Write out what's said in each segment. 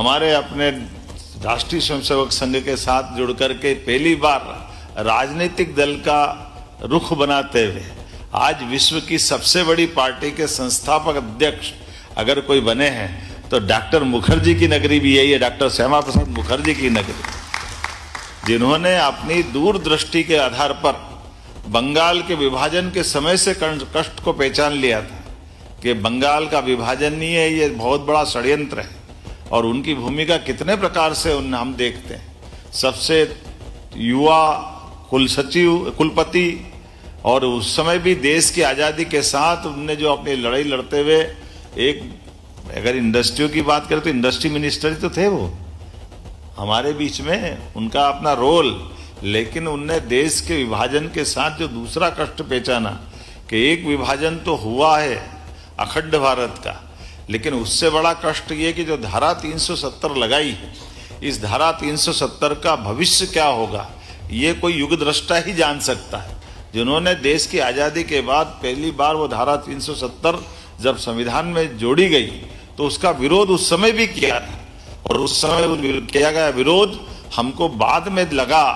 हमारे अपने राष्ट्रीय स्वयंसेवक संघ के साथ जुड़ करके पहली बार राजनीतिक दल का रुख बनाते हुए आज विश्व की सबसे बड़ी पार्टी के संस्थापक अध्यक्ष अगर कोई बने हैं तो डॉक्टर मुखर्जी की नगरी भी यही है, डॉक्टर श्यामा प्रसाद मुखर्जी की नगरी, जिन्होंने अपनी दूरदृष्टि के आधार पर बंगाल के विभाजन के समय से कष्ट को पहचान लिया था कि बंगाल का विभाजन नहीं है, ये बहुत बड़ा षड्यंत्र है। और उनकी भूमिका कितने प्रकार से हम देखते हैं। सबसे युवा कुलपति, और उस समय भी देश की आज़ादी के साथ उनने जो अपनी लड़ाई लड़ते हुए एक, अगर इंडस्ट्रियों की बात करें तो इंडस्ट्री मिनिस्टर तो थे वो हमारे बीच में, उनका अपना रोल। लेकिन उनने देश के विभाजन के साथ जो दूसरा कष्ट पहचाना कि एक विभाजन तो हुआ है अखंड भारत का, लेकिन उससे बड़ा कष्ट ये कि जो धारा 370 लगाई है, इस धारा 370 का भविष्य क्या होगा ये कोई युगदृष्टा ही जान सकता है। जिन्होंने देश की आज़ादी के बाद पहली बार वो धारा 370 जब संविधान में जोड़ी गई तो उसका विरोध उस समय भी किया था, और उस समय किया गया विरोध हमको बाद में लगा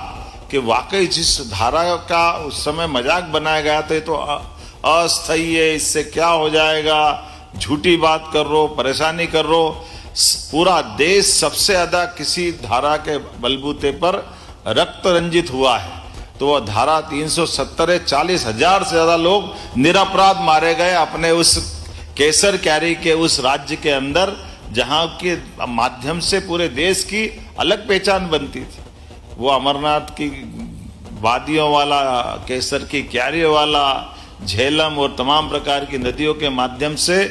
कि वाकई जिस धारा का उस समय मजाक बनाया गया था तो अस्थायी है, इससे क्या हो जाएगा, झूठी बात कर रो, परेशानी कर रो। पूरा देश सबसे ज्यादा किसी धारा के बलबूते पर रक्त रंजित हुआ है तो वह धारा 370 40,000 से ज्यादा लोग निरपराध मारे गए अपने उस केसर कैरी के उस राज्य के अंदर, जहां के माध्यम से पूरे देश की अलग पहचान बनती थी। वो अमरनाथ की वादियों वाला, केसर की क्यारियों वाला, झेलम और तमाम प्रकार की नदियों के माध्यम से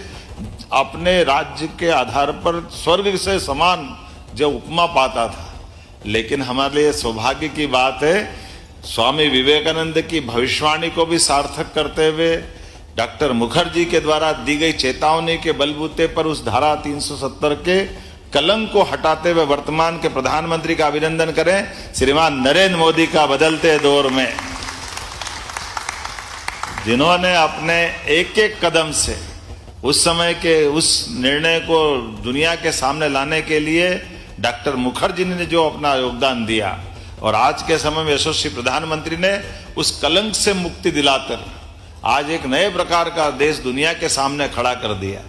अपने राज्य के आधार पर स्वर्ग से समान जो उपमा पाता था। लेकिन हमारे लिए सौभाग्य की बात है, स्वामी विवेकानंद की भविष्यवाणी को भी सार्थक करते हुए डॉक्टर मुखर्जी के द्वारा दी गई चेतावनी के बलबूते पर उस धारा 370 के कलंक को हटाते हुए वर्तमान के प्रधानमंत्री का अभिनंदन करें, श्रीमान नरेंद्र मोदी का बदलते दौर में, जिन्होंने अपने एक एक कदम से उस समय के उस निर्णय को दुनिया के सामने लाने के लिए डॉक्टर मुखर्जी ने जो अपना योगदान दिया, और आज के समय में यशस्वी प्रधानमंत्री ने उस कलंक से मुक्ति दिलाकर आज एक नए प्रकार का देश दुनिया के सामने खड़ा कर दिया।